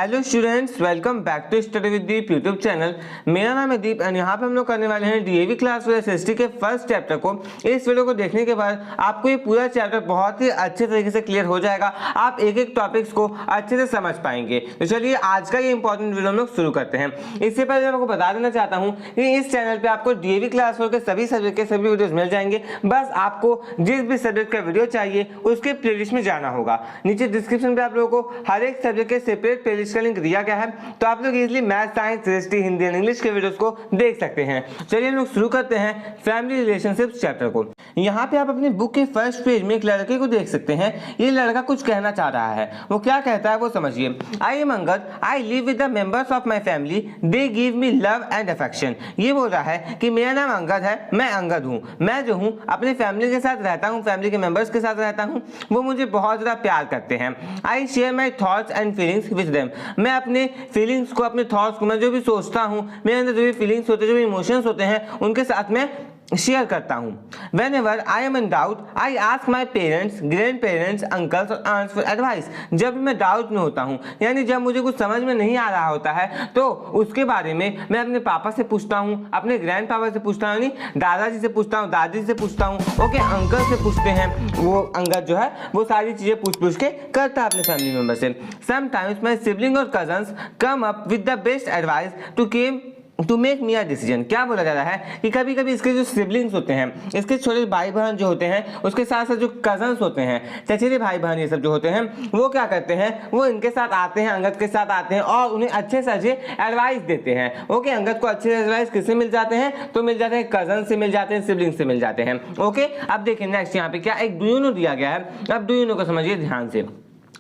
Hello students, welcome back to study with Deep YouTube channel. मेरा नाम है दीप एंड यहाँ पे हम लोग करने वाले हैं डीएवी क्लास एसएसटी के फर्स्ट चैप्टर को। इस वीडियो को देखने के बाद आपको ये पूरा चैप्टर बहुत ही अच्छे तरीके से क्लियर हो जाएगा। आप एक एक टॉपिक्स को अच्छे से समझ पाएंगे। तो चलिए आज का ये इंपॉर्टेंट वीडियो हम लोग शुरू करते हैं। इससे पहले मैं आपको बता देना चाहता हूँ कि इस चैनल पर आपको डीएवी क्लास के सभी सब्जेक्ट के सभी वीडियोज मिल जाएंगे। बस आपको जिस भी सब्जेक्ट का वीडियो चाहिए उसके प्लेलिस्ट में जाना होगा। नीचे डिस्क्रिप्शन पे आप लोगों को हर एक सब्जेक्ट के सेपरेट प्लेलिस्ट का लिंक दिया गया है, तो आप लोग easily math, science, history, Hindi and English के वीडियोस को देख सकते हैं। चलिए हम लोग शुरू करते हैं फैमिली रिलेशनशिप्स चैप्टर को। यहाँ पे आप अपनी बुक के फर्स्ट पेज में एक लड़के को देख सकते हैं। ये लड़का कुछ कहना चाह रहा है। वो क्या कहता है वो समझिए। I am Angad, I live with the members of my family, they give me love and affection. ये बोल रहा है कि मेरा नाम अंगद है, मैं अंगद हूँ, मैं जो हूँ अपने फैमिली के साथ रहता हूँ, फैमिली के मेंबर्स के साथ रहता हूँ, वो मुझे बहुत ज़्यादा प्यार करते हैं। I share my thoughts and feelings with them. मैं अपने फीलिंग्स को, अपने थॉट्स को, मैं जो भी सोचता हूँ, मेरे अंदर जो भी फीलिंग्स होते हैं, जो भी इमोशंस होते हैं, उनके साथ मैं शेयर करता हूँ। Whenever I am in doubt, I ask my parents, grandparents, uncles और aunts for advice। जब भी मैं डाउट में होता हूँ, यानी जब मुझे कुछ समझ में नहीं आ रहा होता है, तो उसके बारे में मैं अपने पापा से पूछता हूँ, अपने ग्रैंड पापा से पूछता हूँ, यानी दादाजी से पूछता हूँ, दादी से पूछता हूँ, ओके, अंकल से पूछते हैं। वो अंगद जो है वो सारी चीज़ें पूछ के करता है अपने फैमिली मेम्बर से। Sometimes my sibling और cousins come up with the best advice to make me a decision. क्या बोला जा रहा है कि कभी कभी इसके जो सिबलिंग्स होते हैं, इसके छोटे भाई बहन जो होते हैं, उसके साथ साथ जो कजन्स होते हैं, चचेरे भाई बहन ये सब जो होते हैं, वो क्या करते हैं, वो इनके साथ आते हैं, अंगद के साथ आते हैं और उन्हें अच्छे से अच्छे एडवाइस देते हैं। ओके, अंगद को अच्छे एडवाइस किससे मिल जाते हैं, तो मिल जाते हैं कजन से, मिल जाते हैं सिबलिंग से मिल जाते हैं। ओके, अब देखिए नेक्स्ट यहाँ पे क्या एक डू यू नो दिया गया है। अब डू यू नो को समझिए ध्यान से।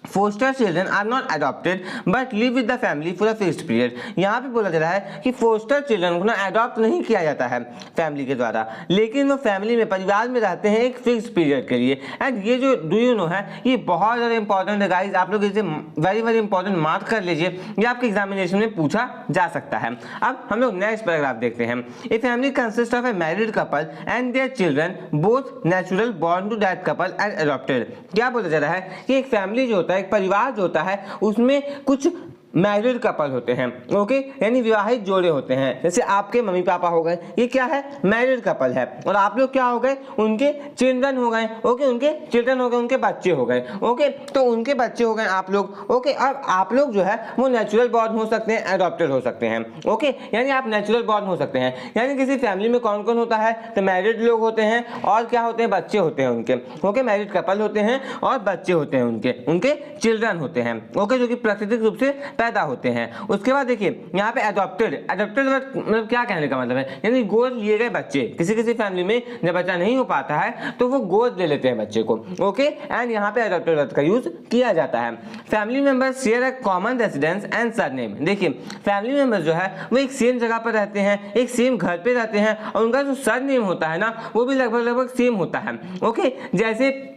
Foster children are not adopted but live with the family for a fixed period. यहाँ पे बोला जा रहा है कि फोस्टर चिल्ड्रन को ना अडॉप्ट नहीं किया जाता है फैमिली के द्वारा, लेकिन वो फैमिली में, परिवार में रहते हैं एक फिक्स्ड पीरियड के लिए। एंड ये जो डू यू नो है ये बहुत ज़्यादा इंपॉर्टेंट है गाइज। आप लोग इसे वेरी वेरी इंपॉर्टेंट मार्क कर लीजिए, ये आपके एग्जामिनेशन में पूछा जा सकता है। अब हम लोग नेक्स्ट पैराग्राफ देखते हैं। A family consist of a married couple and their children both natural born to that couple and adopted. क्या बोला जा रहा है कि एक फैमिली जो होता है, एक परिवार जो होता है, उसमें कुछ मैरिड कपल होते हैं, ओके, यानी विवाहित जोड़े होते हैं। जैसे आपके मम्मी पापा हो गए, ये क्या है, मैरिड कपल है, और आप लोग क्या हो गए, उनके चिल्ड्रन हो गए, ओके, उनके चिल्ड्रन हो गए, उनके बच्चे हो गए, ओके, तो उनके बच्चे हो गए आप लोग, ओके। अब आप लोग जो है वो नेचुरल बॉर्न हो सकते हैं, एडॉप्टेड हो सकते हैं, ओके, यानी आप नेचुरल बॉर्न हो सकते हैं। यानी किसी फैमिली में कौन कौन होता है, तो मैरिड लोग होते हैं और क्या होते हैं, बच्चे होते हैं उनके, ओके, मैरिड कपल होते हैं और बच्चे होते हैं उनके चिल्ड्रन होते हैं, ओके, जो कि प्राकृतिक रूप से पैदा होते हैं। उसके बाद देखिए यहाँ पे अडॉप्टेड मतलब क्या कहने का मतलब है, यानी गोद लिए गए बच्चे। किसी किसी फैमिली में जब बच्चा नहीं हो पाता है तो वो गोद ले लेते हैं बच्चे को, ओके, एंड यहाँ पे अडॉप्टेड वर्ड का यूज किया जाता है। Family members share a common residence and surname. देखिए फैमिली मेंबर्स जो है वो एक सेम जगह पर रहते हैं, एक सेम घर पे रहते हैं, और उनका जो सरनेम होता है ना वो भी लगभग सेम होता है, ओके। जैसे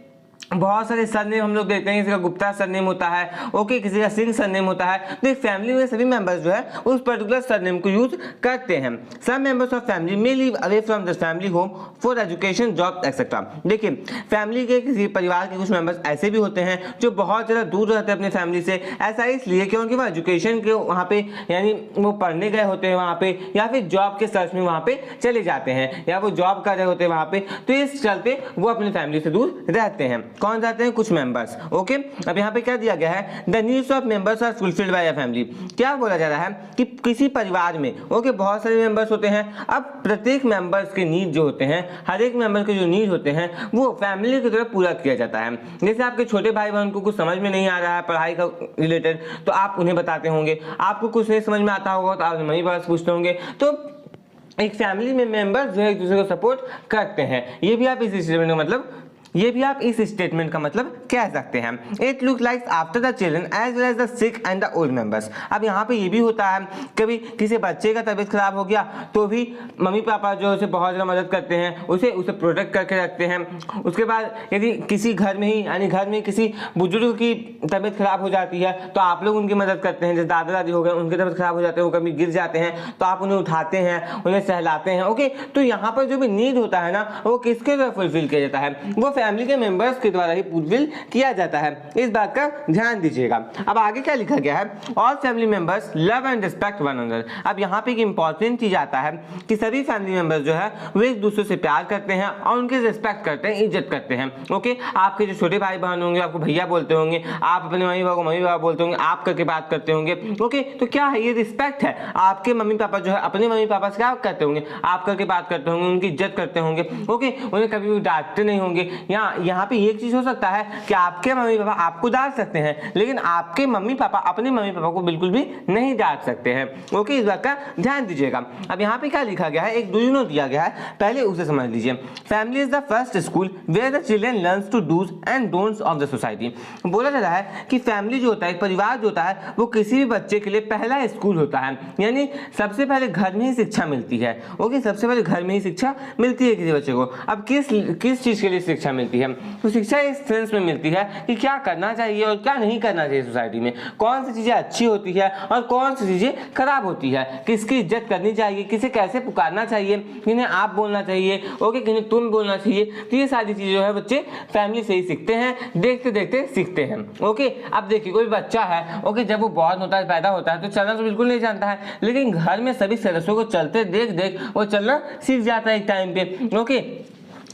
बहुत सारे सरनेम हम लोग देखते हैं, किसी का गुप्ता सरनेम होता है, ओके, किसी का सिंह सरनेम होता है। तो एक फैमिली में सभी मेंबर्स जो है उस पर्टिकुलर सरनेम को यूज करते हैं। Some members of family may live away from the family home for education, job etcetera. देखिए फैमिली के किसी परिवार के कुछ मेंबर्स ऐसे भी होते हैं जो बहुत ज़्यादा दूर रहते हैं अपने फैमिली से। ऐसा इसलिए क्योंकि वो एजुकेशन के वहाँ पे, यानी वो पढ़ने गए होते हैं वहाँ पे, या फिर जॉब के सर्च में वहाँ पे चले जाते हैं, या वो जॉब कर रहे होते हैं वहाँ पे, तो इस चलते वो अपनी फैमिली से दूर रहते हैं। कौन जाते हैं, कुछ मेंबर्स, ओके। अब यहाँ पे क्या दिया गया है, the needs of members are fulfilled by a family. क्या बोला जा रहा है कि किसी परिवार में, ओके, बहुत सारे मेंबर्स होते हैं। अब प्रत्येक मेंबर्स के नीड जो होते हैं, हर एक मेंबर के जो नीड होते हैं वो फैमिली की तरफ पूरा किया जाता है। जैसे आपके छोटे भाई बहन को कुछ समझ में नहीं आ रहा है पढ़ाई का रिलेटेड, तो आप उन्हें बताते होंगे। आपको कुछ नहीं समझ में आता होगा तो आप मम्मी पापा से पूछते होंगे। तो एक फैमिली में मेंबर्स जो है एक दूसरे को सपोर्ट करते हैं। ये भी आप इस स्टेटमेंट का मतलब कह सकते हैं। It look like after the children as well as the sick and the old members. अब यहाँ पे ये भी होता है, कभी किसी बच्चे का तबीयत खराब हो गया तो भी मम्मी पापा जो उसे बहुत ज़्यादा मदद करते हैं, उसे प्रोटेक्ट करके रखते हैं। उसके बाद यदि किसी घर में ही, यानी घर में किसी बुजुर्ग की तबीयत खराब हो जाती है तो आप लोग उनकी मदद करते हैं। जैसे दादा दादी हो गए, उनकी तबीयत खराब हो जाती है, वो कभी गिर जाते हैं तो आप उन्हें उठाते हैं, उन्हें सहलाते हैं, ओके। तो यहाँ पर जो भी नीड होता है ना वो किसके द्वारा फुलफिल किया जाता है, वो फैमिली के मेंबर्स के द्वारा ही फुलफिल किया जाता है, इस बात का ध्यान दीजिएगा। अब आगे क्या लिखा गया है, all family members love and respect one another. अब यहाँ पे एक इंपॉर्टेंट चीज आता है कि सभी फैमिली मेंबर्स जो है वो एक दूसरे से प्यार करते हैं और उनकी रिस्पेक्ट करते हैं, इज्जत करते हैं। ओके, आपके जो छोटे भाई बहन होंगे आपको भैया बोलते होंगे, आप अपने मम्मी पापा को मम्मी पापा बोलते होंगे, आप करके बात करते होंगे। ओके, तो क्या है ये रिस्पेक्ट है। आपके मम्मी पापा जो है अपने मम्मी पापा से क्या करते होंगे, आप करके बात करते होंगे, उनकी इज्जत करते होंगे। ओके, उन्हें कभी भी डांटते नहीं होंगे। यहाँ पे एक चीज हो सकता है कि आपके मम्मी पापा आपको डांट सकते हैं, लेकिन आपके मम्मी पापा अपने मम्मी पापा को बिल्कुल भी नहीं डांट सकते हैं। ओके, इस बात का ध्यान दीजिएगा। अब यहाँ पे क्या लिखा गया है, एक डू यू नो दिया गया है, पहले उसे समझ लीजिए। Family is the first school where the children learns to do's and don'ts of the society. बोला जा रहा है कि फैमिली जो होता है, परिवार जो होता है, वो किसी भी बच्चे के लिए पहला स्कूल होता है, यानी सबसे पहले घर में ही शिक्षा मिलती है। ओके, सबसे पहले घर में ही शिक्षा मिलती है किसी बच्चे को। अब किस चीज के लिए शिक्षा मिलती है, तो शिक्षा इस सेंस में मिलती है कि क्या करना चाहिए और क्या नहीं करना चाहिए सोसाइटी में, कौन सी चीजें अच्छी होती है और कौन सी चीजें खराब होती है, किसकी इज्जत करनी चाहिए, किसे कैसे पुकारना चाहिए, किन्हें आप बोलना चाहिए, ओके, किन्हें तुम बोलना चाहिए। तो ये सारी चीजें जो है बच्चे फैमिली से ही सीखते हैं, देखते देखते सीखते हैं। ओके, अब देखिए कोई बच्चा है, ओके, जब वो बहुत होता है, पैदा होता है, तो चलना तो बिल्कुल नहीं जानता है, लेकिन घर में सभी सदस्यों को चलते देख देख वो चलना सीख जाता है एक टाइम पे। ओके,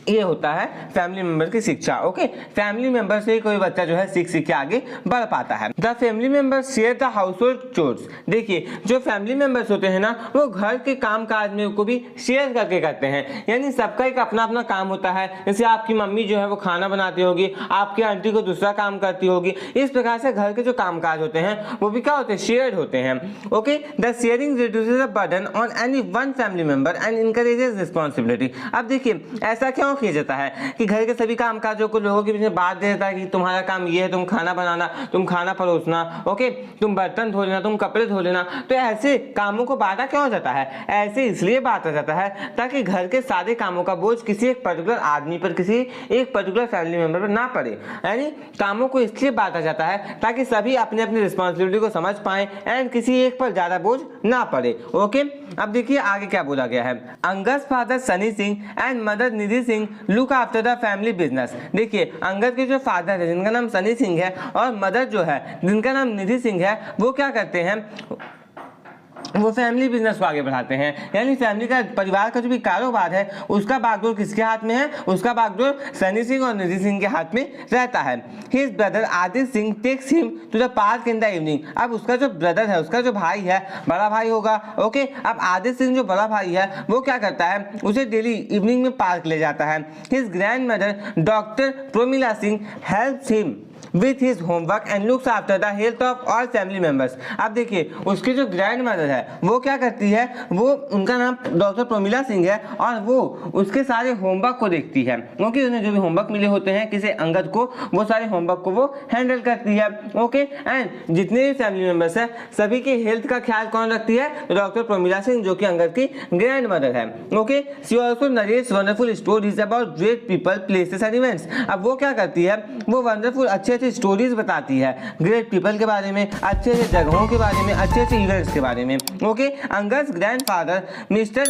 ये होता है फैमिली मेंबर की शिक्षा। ओके, फैमिली मेंबर से कोई बच्चा जो है सीख के आगे बढ़ पाता है। The family members share the house hold chores. देखिए जो फैमिली मेंबर्स होते हैं ना, वो घर के काम काज में को भी शेयर करके करते हैं, यानी सबका एक अपना अपना काम होता है। जैसे आपकी मम्मी जो है वो खाना बनाती होगी, आपकी आंटी को दूसरा काम करती होगी। इस प्रकार से घर के जो काम काज होते हैं वो भी क्या होते हैं, शेयर्ड होते हैं। Okay, the sharing reduces the burden on any one family member and encourages responsibility. अब देखिए ऐसा क्यों किया जाता है कि घर के सभी काम काजों को लोगों के बीच में बांट देता है कि तुम्हारा काम ये है, तुम खाना बनाना, तुम खाना परोसना, ओके, तुम बर्तन धो लेना, तुम कपड़े धो लेना। तो ऐसे कामों को बांटा क्यों जाता है, ऐसे इसलिए बांटा जाता है ताकि घर के सारे कामों का बोझ किसी एक पर्टिकुलर आदमी पर, किसी एक पर्टिकुलर फैमिली मेंबर पर ना पड़े। यानी कामों को इसलिए बांटा जाता है ताकि सभी अपने अपनी रिस्पॉन्सिबिलिटी को समझ पाए एंड किसी एक पर ज्यादा बोझ ना पड़े। ओके, अब देखिए आगे क्या बोला गया है। Angad father Sunny Singh and mother Nidhi Singh look after the family business. देखिए अंगद के जो फादर है जिनका नाम सनी सिंह है और मदर जो है जिनका नाम निधि सिंह है, वो क्या करते हैं, वो फैमिली बिजनेस को आगे बढ़ाते हैं। यानी फैमिली का, परिवार का जो भी कारोबार है उसका बागडोर किसके हाथ में है, उसका बागडोर सनी सिंह और निधि सिंह के हाथ में रहता है। His brother Aditya Singh takes him to the park in the evening. अब उसका जो ब्रदर है, उसका जो भाई है, बड़ा भाई होगा। ओके, अब आदित्य सिंह जो बड़ा भाई है वो क्या करता है, उसे डेली इवनिंग में पार्क ले जाता है। His grand mother doctor Promila Singh helps him with his homework and looks after the health of all family members। अब देखिए उसकी जो ग्रैंड मदर है वो क्या करती है, वो उनका नाम डॉक्टर प्रोमिला सिंह है और वो उसके सारे होमवर्क को देखती है, क्योंकि उन्हें जो भी होमवर्क मिले होते हैं किसी अंगद को, वो सारे होमवर्क को वो हैंडल करती है। ओके, एंड जितने भी फैमिली मेंबर्स है सभी के हेल्थ का ख्याल कौन रखती है, डॉक्टर प्रोमिला सिंह जो कि अंगद की ग्रैंड मदर है। Okay, she also narrates wonderful stories about great people, places and events. अब वो क्या करती है, वो वंडरफुल अच्छे अच्छे स्टोरीज बताती है ग्रेट पीपल के बारे में, अच्छे अच्छे जगहों के बारे में, अच्छे अच्छे इवेंट्स के बारे में। Okay, Angad grandfather mister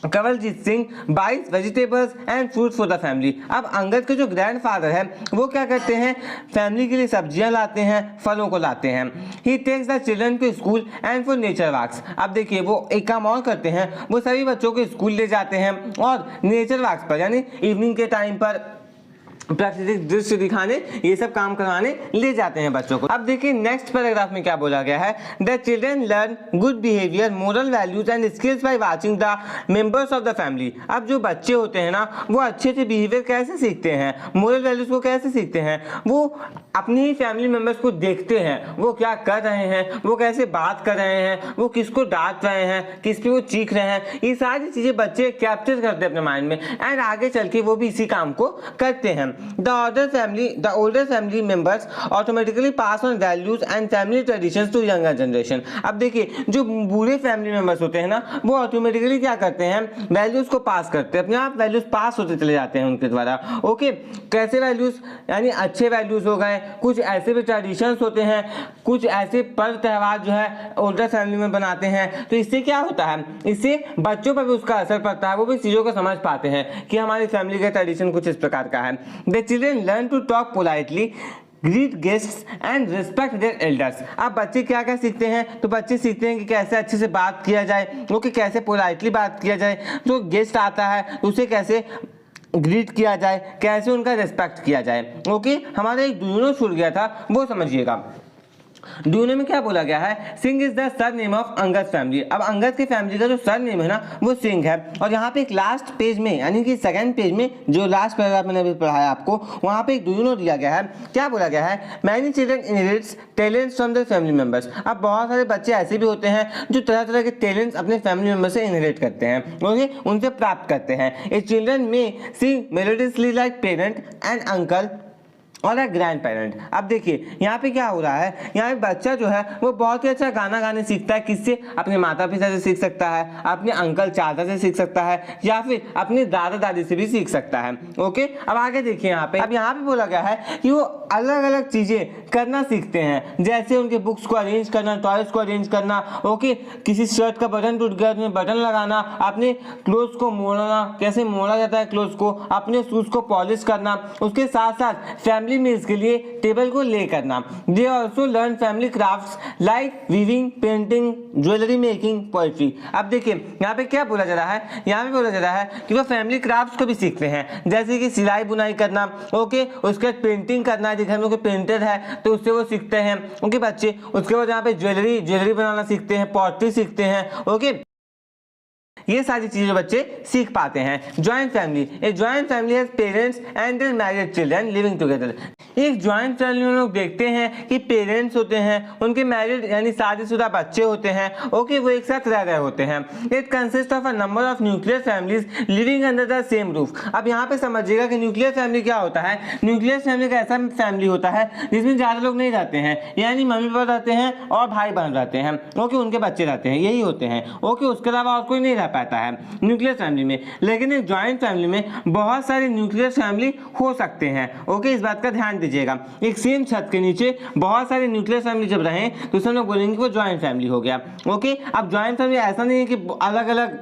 Kanwaljeet Singh buys vegetables and fruits for the family. अब अंगद के जो ग्रैंडफादर है वो क्या करते हैं, फैमिली के लिए सब्जियां लाते हैं, फलों को लाते हैं। He takes the children to school and for nature walks. अब देखिए वो एक काम और करते हैं, वो सभी बच्चों को स्कूल ले जाते हैं और नेचर वॉक्स पर, यानी इवनिंग के टाइम पर प्राकृतिक दृश्य दिखाने, ये सब काम करवाने ले जाते हैं बच्चों को। अब देखिए नेक्स्ट पैराग्राफ में क्या बोला गया है, the children learn good behaviour, moral values and skills by watching the members of the family. अब जो बच्चे होते हैं ना, वो अच्छे से बिहेवियर कैसे सीखते हैं, मोरल वैल्यूज को कैसे सीखते हैं, वो अपनी ही फैमिली मेंबर्स को देखते हैं, वो क्या कर रहे हैं, वो कैसे बात कर रहे हैं, वो किसको डांट रहे हैं, किस पे वो चीख रहे हैं, ये सारी चीजें बच्चे कैप्चर करते हैं अपने माइंड में एंड आगे चल के वो भी इसी काम को करते हैं। The older family members automatically pass on values and family traditions to younger generation। अब देखिए जो बूढ़े फैमिली मेंबर्स होते हैं ना, वो ऑटोमेटिकली क्या करते हैं, वैल्यूज को पास करते हैं, अपने आप वैल्यूज पास होते चले जाते हैं उनके द्वारा। ओके, कैसे वैल्यूज, यानी अच्छे वैल्यूज हो गए, कुछ ऐसे भी ट्रेडिशंस होते हैं, कुछ ऐसे पर्व त्यौहार जो है ओल्डर फैमिली में बनाते हैं, तो इससे क्या होता है, इससे बच्चों पर भी उसका असर पड़ता है, वो भी चीज़ों को समझ पाते हैं कि हमारी फैमिली का ट्रेडिशन कुछ इस प्रकार का है। The children learn to talk politely, greet guests and respect their elders. अब बच्चे क्या क्या सीखते हैं, तो बच्चे सीखते हैं कि कैसे अच्छे से बात किया जाए, वो कि कैसे पोलाइटली बात किया जाए, जो गेस्ट आता है उसे कैसे ग्रीट किया जाए, कैसे उनका रिस्पेक्ट किया जाए। ओके, हमारा एक डू छूट गया था, वो समझिएगा। डूने में क्या बोला गया है, Singh is the sir name of Angad family. अब अंगद की फैमिली का जो सर नेम है ना वो सिंह है। और यहाँ पे एक लास्ट पेज में यानी कि सेकंड पेज में जो लास्ट पैराग्राफ मैंने अभी पढ़ाया आपको, वहाँ पे एक डू दिया गया है। क्या बोला गया है, many children inherits talents from their family members. अब बहुत सारे बच्चे ऐसे भी होते हैं जो तरह तरह के टैलेंट्स अपने फैमिली मेंबर से इनहेरिट करते हैं, ओके, उनसे प्राप्त करते हैं। ए चिल्ड्रन में सिंग melodiously like parent and uncle और एक ग्रैंड पेरेंट। अब देखिए यहाँ पे क्या हो रहा है, यहाँ पे बच्चा जो है वो बहुत ही अच्छा गाना गाने सीखता है। किससे, अपने माता पिता से सीख सकता है, अपने अंकल चाचा से सीख सकता है, या फिर अपने दादा दादी से भी सीख सकता है। ओके, अब आगे देखिए यहाँ पे, अब यहाँ पे बोला गया है कि वो अलग अलग चीजें करना सीखते हैं, जैसे उनके बुक्स को अरेंज करना, टॉयज को अरेंज करना, ओके, किसी शर्ट का बटन टूट गया उसमें बटन लगाना, अपने क्लोथ को मोड़ना, कैसे मोड़ा जाता है क्लोथ को, अपने शूज को पॉलिश करना, उसके साथ साथ फैमिली में इसके लिए टेबल को ले करना। They also learn family crafts like weaving, painting, jewellery making, poetry. अब देखिए यहाँ पे क्या बोला जा रहा है, यहाँ पे बोला जा रहा है कि वो फैमिली क्राफ्ट्स को भी सीखते हैं, जैसे कि सिलाई बुनाई करना, ओके, उसके बाद पेंटिंग करना, घर में कोई पेंटर है तो उससे वो सीखते हैं, ओके बच्चे। उसके बाद यहाँ पे ज्वेलरी बनाना सीखते हैं, पोएट्री सीखते हैं, ओके, ये सारी चीजें बच्चे सीख पाते हैं। Joint family, a joint family has parents and their married children living together. एक ज्वाइंट फैमिली में लोग देखते हैं कि पेरेंट्स होते हैं, उनके मैरिड यानी शादीशुदा बच्चे होते हैं, ओके, वो एक साथ रह रहे होते हैं। It consist of a number of nuclear families living under the same roof. अब यहाँ पे समझिएगा कि न्यूक्लियर फैमिली क्या होता है। न्यूक्लियर फैमिली का ऐसा फैमिली होता है जिसमें ज्यादा लोग नहीं रहते हैं, यानी मम्मी पापा रहते हैं और भाई बहन रहते हैं, ओके, उनके बच्चे रहते हैं, यही होते हैं, ओके, उसके अलावा और कोई नहीं रह पाता है न्यूक्लियर फैमिली में। लेकिन एक ज्वाइंट फैमिली में बहुत सारी न्यूक्लियर फैमिली हो सकते हैं, ओके, इस बात का ध्यान दीजिएगा। एक सेम छत के नीचे बहुत सारी न्यूक्लियर फैमिली जब रहें तो उसमें लोग बोलेंगे वो ज्वाइंट फैमिली हो गया, ओके। अब ज्वाइंट फैमिली ऐसा नहीं है कि अलग अलग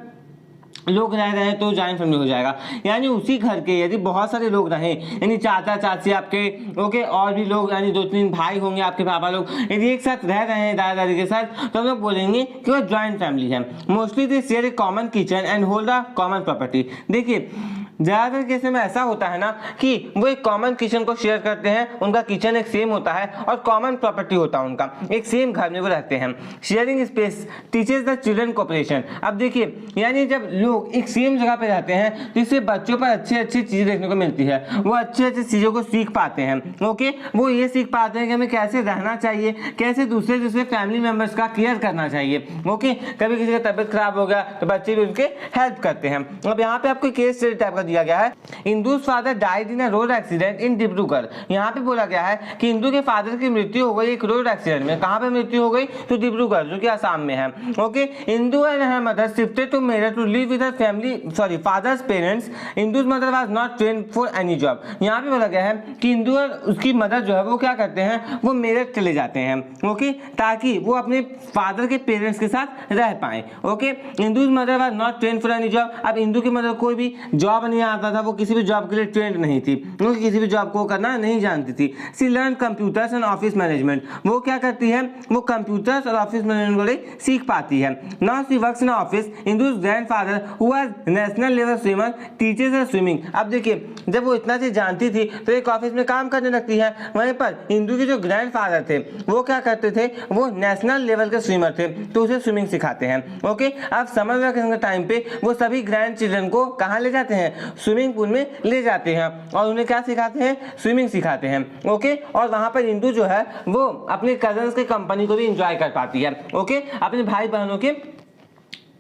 लोग रह रहे हैं तो ज्वाइंट फैमिली हो जाएगा, यानी उसी घर के यदि बहुत सारे लोग रहें, यानी चाचा चाची आपके, ओके, और भी लोग, यानी 2-3 भाई होंगे आपके पापा लोग, यदि एक साथ रह रहे हैं दादा दादी के साथ, तो हम लोग बोलेंगे कि वो ज्वाइंट फैमिली है। Mostly they share A common kitchen and hold a common property. देखिए ज़्यादातर केस में ऐसा होता है ना कि वो एक कॉमन किचन को शेयर करते हैं, उनका किचन एक सेम होता है और कॉमन प्रॉपर्टी होता है उनका, एक सेम घर में वो रहते हैं। Sharing space teaches the children cooperation. अब देखिए यानी जब लोग एक सेम जगह पे रहते हैं तो इससे बच्चों पर अच्छी अच्छी चीज़ें देखने को मिलती है, वो अच्छी अच्छी चीज़ों को सीख पाते हैं, ओके, वो ये सीख पाते हैं कि हमें कैसे रहना चाहिए, कैसे दूसरे फैमिली मेम्बर्स का केयर करना चाहिए, ओके। कभी किसी का तबियत खराब हो गया तो बच्चे भी उनके हेल्प करते हैं। अब यहाँ पे आपको केस स्टडी टाइप का दिया गया है। Indu's father died in a road accident in Dibrugarh. यहाँ पे बोला गया है कि इंदु के फादर की मृत्यु हो गई एक रोड एक्सीडेंट में। कहाँ पे मृत्यु हो गई, तो डिब्रूगढ़, जो कि आसाम में है, okay. Indu and her mother shifted to Meerut to live with her family, sorry father's parents. Indu's mother was not trained for any job. यहाँ पे बोला गया है कि इंदु और उसकी मदर जो है वो क्या करते हैं, वो मेरठ चले जाते हैं, ओके, ताकि वो अपने फादर के पेरेंट्स के साथ रह पाए, okay. Indu's mother was not trained for any job. अब इंदु की मदर कोई भी जॉब नहीं आता था, वो किसी भी जॉब के लिए ट्रेंड नहीं थी, वो किसी भी जॉब को करना नहीं जानती थी। She learn computers and office management. वो क्या करती है, वो कंप्यूटर्स और ऑफिस मैनेजमेंट को सीख पाती है। Now she works in office. Indu's grandfather who was national level swimmer teaches her swimming. अब देखिए जब वो इतना चीज जानती थी तो एक ऑफिस में काम करने लगती है। वहीं पर इंदु के जो ग्रैंडफादर थे वो क्या करते थे, वो नेशनल लेवल के स्विमर थे, तो उसे स्विमिंग सिखाते हैं, ओके। अब समर वैकेशन के टाइम पे वो सभी ग्रैंड चिल्ड्रन को कहाँ ले जाते हैं, स्विमिंग पूल में ले जाते हैं और उन्हें क्या सिखाते हैं, स्विमिंग सिखाते हैं, ओके। और वहां पर इंदु जो है वो अपने कजन्स की कंपनी को भी एंजॉय कर पाती है, ओके, अपने भाई बहनों के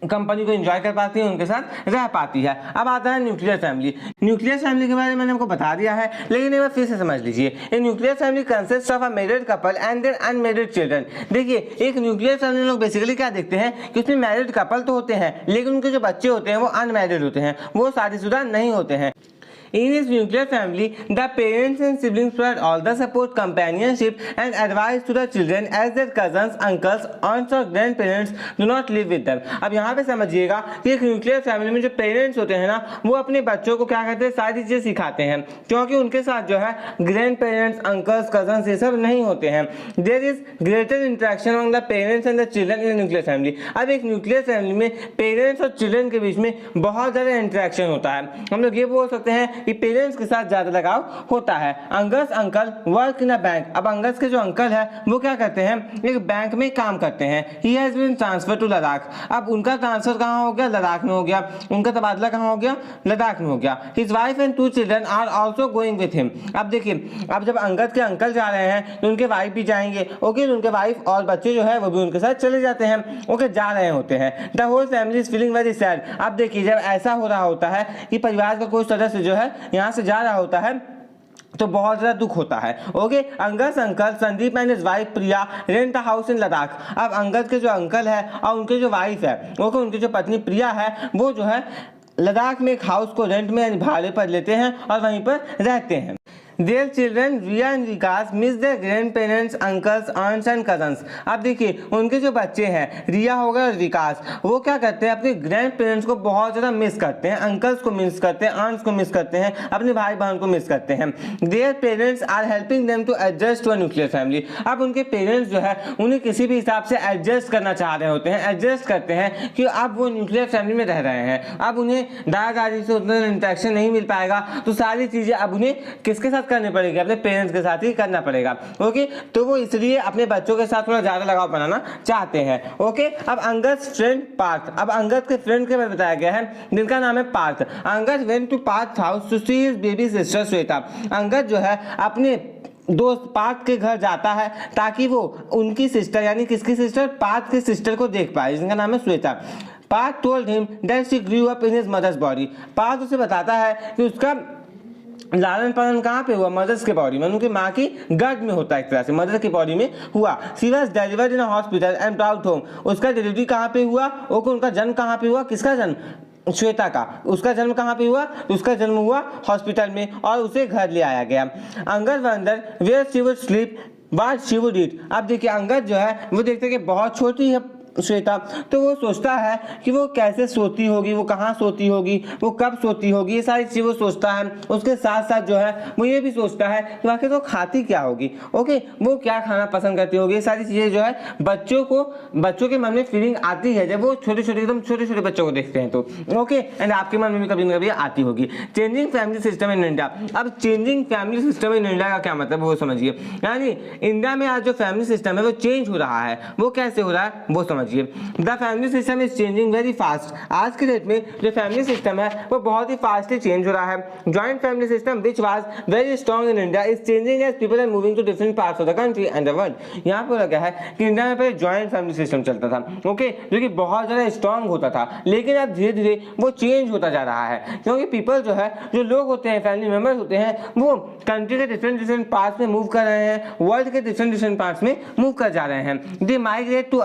कंपनी को एंजॉय कर पाती है, उनके साथ रह पाती है। अब आता है न्यूक्लियर फैमिली। न्यूक्लियर फैमिली के बारे में मैंने आपको बता दिया है, लेकिन एक बार फिर से समझ लीजिए। A nuclear family consist of a married couple and their unmarried children. देखिए एक न्यूक्लियर फैमिली लोग बेसिकली क्या देखते हैं कि उसमें मैरिड कपल तो होते हैं, लेकिन उनके जो बच्चे होते हैं वो अनमैरिड होते हैं, वो शादीशुदा नहीं होते हैं। In his nuclear family, the parents and siblings provide all the support, companionship, and advice to the children as their cousins, uncles, aunts और grandparents do not live with them. अब यहाँ पे समझिएगा कि एक न्यूक्लियर फैमिली में जो parents होते हैं ना, वो अपने बच्चों को क्या कहते हैं, सारी चीजें सिखाते हैं, क्योंकि उनके साथ जो है ग्रैंड पेरेंट्स, अंकल्स, कजन्स ये सब नहीं होते हैं. There is greater interaction among the parents and the children in nuclear family. अब एक न्यूक्लियर फैमिली में पेरेंट्स और चिल्ड्रन के बीच में बहुत ज़्यादा इंटरेक्शन होता है. हम लोग ये बोल सकते हैं कि पेरेंट्स के साथ ज़्यादा लगाव होता है. Angus uncle work in a bank. अब अंगस के जो अंकल है वो क्या करते हैं, एक बैंक में काम करते हैं. He has been transfer to Ladakh. अब उनका ट्रांसफर कहाँ हो गया, लद्दाख में हो गया. उनका तबादला कहाँ हो गया, लद्दाख में हो गया. His wife and 2 children are also going with him. अब देखिए, अब जब अंगद के अंकल जा रहे हैं तो उनके वाइफ भी जाएंगे. ओके, उनके वाइफ और बच्चे जो है वो भी उनके साथ चले जाते हैं. ओके, जा रहे होते हैं. The whole family is feeling very sad. अब देखिए, जब ऐसा हो रहा होता है कि परिवार का कोई सदस्य जो है यहाँ से जा रहा होता है तो बहुत ज़्यादा दुख होता है. Okay, Angad uncle Sandeep and his wife Priya rent a house in Ladakh. अब अंगद के जो अंकल है और उनके जो वाइफ है, ओके, उनकी जो पत्नी प्रिया है, वो जो है लद्दाख में एक हाउस को रेंट में भाड़े पर लेते हैं और वहीं पर रहते हैं. Their children Riya and Vikas miss their grandparents, uncles, aunts and cousins. अब देखिए, उनके जो बच्चे हैं रिया हो गया और विकास, वो क्या करते हैं, अपने ग्रैंड पेरेंट्स को बहुत ज़्यादा मिस करते हैं. अंकल्स को मिस करते हैं, आंट्स को मिस करते हैं, अपने भाई बहन को मिस करते हैं. Their parents are helping them to adjust to a nuclear family. अब उनके पेरेंट्स जो है उन्हें किसी भी हिसाब से एडजस्ट करना चाह रहे होते हैं, एडजस्ट करते हैं कि अब वो न्यूक्लियर फैमिली में रह रहे हैं. अब उन्हें दादा दादी से उतना इंटरेक्शन नहीं मिल पाएगा, तो सारी चीज़ें अब उन्हें किसके साथ करनी पड़ेगी, अपने पेरेंट्स के साथ ही करना पड़ेगा. ओके, तो वो इसलिए अपने बच्चों के साथ थोड़ा ज़्यादा लगाव बनाना चाहते हैं. ओके, अब अंगद फ्रेंड पार्थ. अब अंगद के फ्रेंड के बारे में बताया गया है जिनका नाम है Parth. Angad went to Parth house to see his baby sister Shweta. Angad जो है अपने दोस्त पार्थ के घर जाता है ताकि वो उनकी सिस्टर, यानी किसकी सिस्टर, पार्थ की सिस्टर को देख पाए, जिनका नाम है Shweta. Parth told him that she grew up in his mother's body. Parth उसे बताता है कि उसका लालन पालन कहाँ पे हुआ, मदर्स के बॉडी में, उनकी माँ की गर्भ में होता है, एक तरह से मदर की बॉडी में हुआ. She was delivered in a hospital and brought home. उसका डिलीवरी कहाँ पे हुआ, ओके, उनका जन्म कहाँ पे हुआ, किसका जन्म, श्वेता का. उसका जन्म कहाँ पे हुआ, उसका जन्म हुआ हॉस्पिटल में और उसे घर ले आया गया. Angad wonder where she would sleep what she would eat. अब देखिए, अंगद जो है वो देखते कि बहुत छोटी है श्वेता, तो वो सोचता है कि वो कैसे सोती होगी, वो कहाँ सोती होगी, वो कब सोती होगी, ये सारी चीज़ वो सोचता है. उसके साथ साथ जो है वो ये भी सोचता है कि आखिर तो खाती क्या होगी, ओके, वो क्या खाना पसंद करती होगी. ये सारी चीज़ें जो है बच्चों के मन में फीलिंग आती है जब वो एकदम छोटे छोटे बच्चों को देखते हैं तो. ओके, एंड आपके मन में भी कभी ना कभी आती होगी. Changing family system in India. अब changing family system in India का क्या मतलब वो समझिए, यानी इंडिया में आज जो फैमिली सिस्टम है वो चेंज हो रहा है. वो कैसे हो रहा है वो समझिए. The family system is changing very fast. आज के डेट में जो फैमिली सिस्टम है वो बहुत ही फास्टली चेंज हो रहा है. Joint family system which was very strong in India is changing as people are moving to different parts of the country and the world. यहाँ पर लगा है कि इंडिया में पहले जॉइंट फैमिली सिस्टम चलता था, ओके, जो कि बहुत ज़्यादा स्ट्रॉन्ग होता था, लेकिन अब धीरे धीरे वो चेंज होता जा रहा है, क्योंकि पीपल जो है, जो लोग होते हैं, फैमिली मेम्बर्स होते हैं, वो कंट्री के डिफरेंट पार्ट्स में मूव कर रहे हैं, वर्ल्ड के डिफरेंट पार्ट्स में मूव कर जा रहे हैं. They migrate to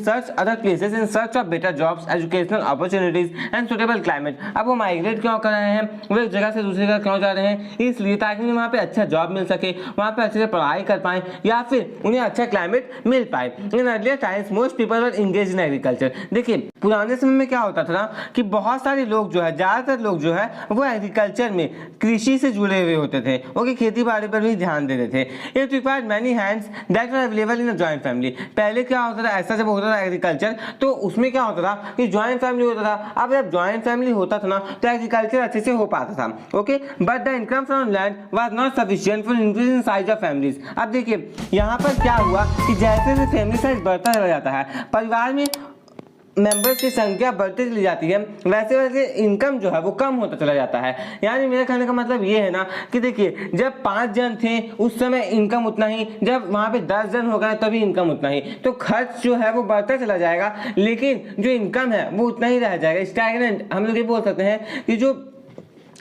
other places in search of better jobs, educational opportunities and suitable climate. अब वो माइग्रेट क्यों कर रहे हैं, वो एक जगह से दूसरी जगह क्यों जा रहे हैं, इसलिए ताकि उन्हें वहाँ पे अच्छा जॉब मिल सके, वहाँ पे अच्छे से पढ़ाई कर पाएं या फिर उन्हें अच्छा क्लाइमेट मिल पाए. In earlier times most people were engage in agriculture. देखिए, पुराने समय में क्या होता था ना कि बहुत सारे लोग जो है, ज़्यादातर लोग जो है वो एग्रीकल्चर में, कृषि से जुड़े हुए होते थे, ओके, खेती बाड़ी पर भी ध्यान देते थे. It required many hands that were available in a joint family. पहले क्या होता था, ऐसा जब होता था एग्रीकल्चर, तो उसमें क्या होता था कि जॉइंट फैमिली होता था. अब जब जॉइंट फैमिली होता था ना तो एग्रीकल्चर अच्छे से हो पाता था, okay, but the income from land was not sufficient for increasing size of families. अब देखिए, यहाँ पर क्या हुआ कि जैसे जैसे फैमिली साइज बढ़ता चला जाता है, परिवार में मेंबर्स की संख्या बढ़ती चली जाती है, वैसे वैसे इनकम जो है वो कम होता चला जाता है. यानी मेरे कहने का मतलब ये है ना कि देखिए, जब 5 जन थे उस समय इनकम उतना ही, जब वहाँ पे 10 जन हो गए तभी इनकम उतना ही. तो खर्च जो है वो बढ़ता चला जाएगा, लेकिन जो इनकम है वो उतना ही रह जाएगा. स्टैग्नेंट हम लोग ये बोल सकते हैं कि जो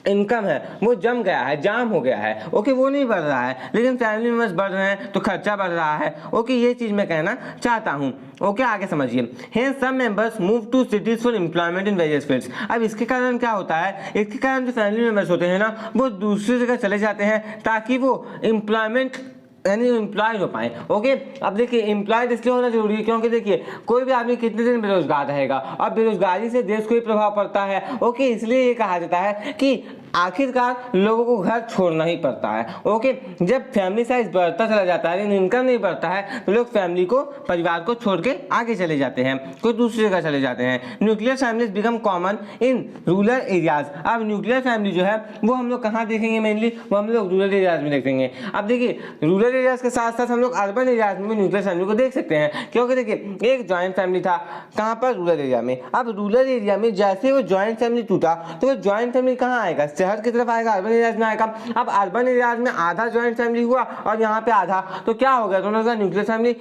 इनकम है वो जम गया है, जाम हो गया है, ओके, वो नहीं बढ़ रहा है, लेकिन फैमिली मेंबर्स बढ़ रहे हैं तो खर्चा बढ़ रहा है, ओके, ये चीज़ मैं कहना चाहता हूँ। ओके, आगे समझिए। Hence some members move to cities for employment in various fields. अब इसके कारण क्या होता है, इसके कारण जो फैमिली मेंबर्स होते हैं ना, वो दूसरी जगह चले जाते हैं ताकि वो एम्प्लॉयमेंट यानी एम्प्लॉयड हो पाए। ओके, अब देखिए एम्प्लॉयड इसलिए होना जरूरी है क्योंकि देखिए कोई भी आदमी कितने दिन बेरोजगार रहेगा और बेरोजगारी से देश को ही प्रभाव पड़ता है। ओके, इसलिए ये कहा जाता है कि आखिरकार लोगों को घर छोड़ना ही पड़ता है। ओके, जब फैमिली साइज बढ़ता चला जाता है लेकिन इनकम नहीं बढ़ता है तो लोग फैमिली को, परिवार को छोड़ के आगे चले जाते हैं, कोई दूसरी जगह चले जाते हैं। Nuclear families become common in rural areas. अब न्यूक्लियर फैमिली जो है वो हम लोग कहाँ देखेंगे मेनली, वो हम लोग रूरल एरियाज में देखेंगे। अब देखिए रूरल एरियाज के साथ साथ हम लोग अर्बन एरियाज में भी न्यूक्लियर फैमिली को देख सकते हैं, क्योंकि देखिए एक जॉइंट फैमिली था कहाँ पर, रूरल एरिया में। अब रूरल एरिया में जैसे वो जॉइंट फैमिली टूटा तो वो जॉइंट फैमिली कहाँ आएगा, शहर की तरफ आएगा, अर्बन एरियाज में आएगा। अब अर्बन एरियाज में आधा जॉइंट फैमिली हुआ और यहाँ पे आधा, तो क्या हो गया, दोनों का न्यूक्लियर फैमिली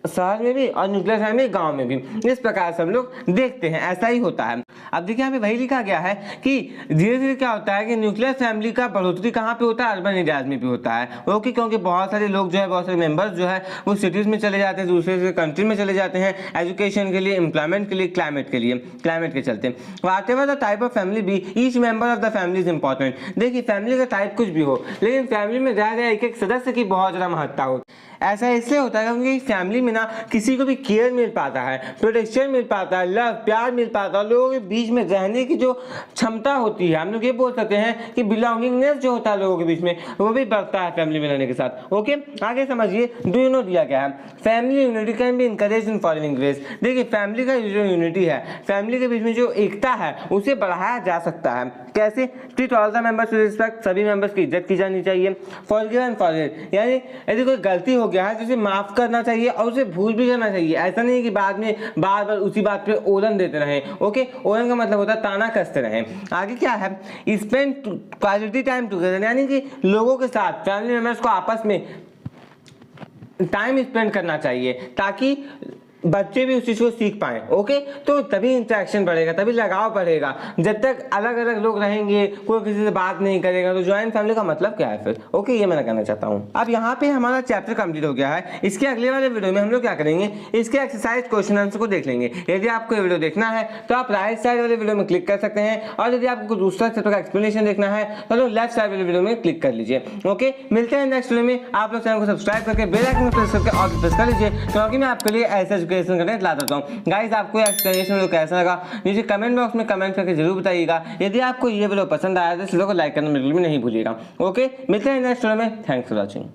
शहर में भी और न्यूक्लियर फैमिली गांव में भी। इस प्रकार से हम लोग देखते हैं, ऐसा ही होता है। अब देखिए यहाँ पे वही लिखा गया है कि धीरे धीरे क्या होता है कि न्यूक्लियर फैमिली का बढ़ोतरी कहाँ पे होता है, अर्बन एरियाज में भी होता है। ओके, क्योंकि बहुत सारे लोग जो है, बहुत सारे मेंबर्स जो है वो सिटीज में चले जाते हैं, दूसरे कंट्री में चले जाते हैं एजुकेशन के लिए, एम्प्लॉयमेंट के लिए, क्लाइमेट के चलते। Whatever the type of family be, each member of the family is important. देखिए फैमिली का टाइप कुछ भी हो, लेकिन फैमिली में रह रहे एक एक सदस्य की बहुत ज़्यादा महत्ता हो। ऐसा इसलिए होता है क्योंकि फैमिली में ना किसी को भी केयर मिल पाता है, प्रोटेक्शन मिल पाता है, लव प्यार मिल पाता है, लोगों के बीच में रहने की जो क्षमता होती है, हम लोग ये बोल सकते हैं कि बिलोंगिंगनेस जो होता है लोगों के बीच में, वो भी बढ़ता है फैमिली में रहने के साथ। ओके, आगे समझिए। डू यू नो दिया गया है, family unity can be encourage in following veg. देखिए फैमिली का जो यूनिटी है, फैमिली के बीच में जो एकता है उसे बढ़ाया जा सकता है। कैसे? Treat all the members with respect, सभी मेंबर्स की इज्जत की जानी चाहिए। फॉरगिव एंड फॉरगेट, यानी यदि कोई गलती हो गया है तो उसे माफ करना चाहिए और उसे भूल भी जाना चाहिए। ऐसा नहीं कि बाद में बार बार उसी बात पे ओलन देते रहें। ओके, ओलन का मतलब होता है ताना कसते रहें। आगे क्या है, स्पेंड क्वालिटी टाइम टुगेदर, यानी कि लोगों के साथ, फैमिली मेंबर्स को आपस में टाइम स्पेंड करना चाहिए ताकि बच्चे भी उस चीज को सीख पाए। ओके, तो तभी इंटरेक्शन बढ़ेगा, तभी लगाव बढ़ेगा। जब तक अलग अलग लोग रहेंगे, कोई किसी से बात नहीं करेगा, तो ज्वाइंट फैमिली का मतलब क्या है फिर? ओके, ये मैं कहना चाहता हूँ। अब यहाँ पे हमारा चैप्टर कंप्लीट हो गया है। इसके अगले वाले वीडियो में हम लोग क्या करेंगे, इसके एक्सरसाइज क्वेश्चन आंसर को देख लेंगे। यदि आपको ये वीडियो देखना है तो आप राइट साइड वाले वीडियो में क्लिक कर सकते हैं, और यदि आपको दूसरा चैप्टर का एक्सप्लेनेशन देखना है तो लेफ्ट साइड वाले वीडियो में क्लिक कर लीजिए। ओके, मिलते हैं नेक्स्ट वीडियो में। आप लोग चैनल को सब्सक्राइब करके बेल आइकन प्रेस करके ऑल प्रेस कर लीजिए, क्योंकि मैं आपके लिए ऐसा एजुकेशन कंटेंट लाता हूँ। गाइस, आपको एक्सप्लेनेशन कैसा लगा नीचे कमेंट बॉक्स में कमेंट करके जरूर बताइएगा। यदि आपको ये वीडियो पसंद आया तो इस वीडियो को लाइक करना बिल्कुल भी नहीं भूलिएगा। ओके, मिलते हैं नेक्स्ट वीडियो में। Thanks for watching.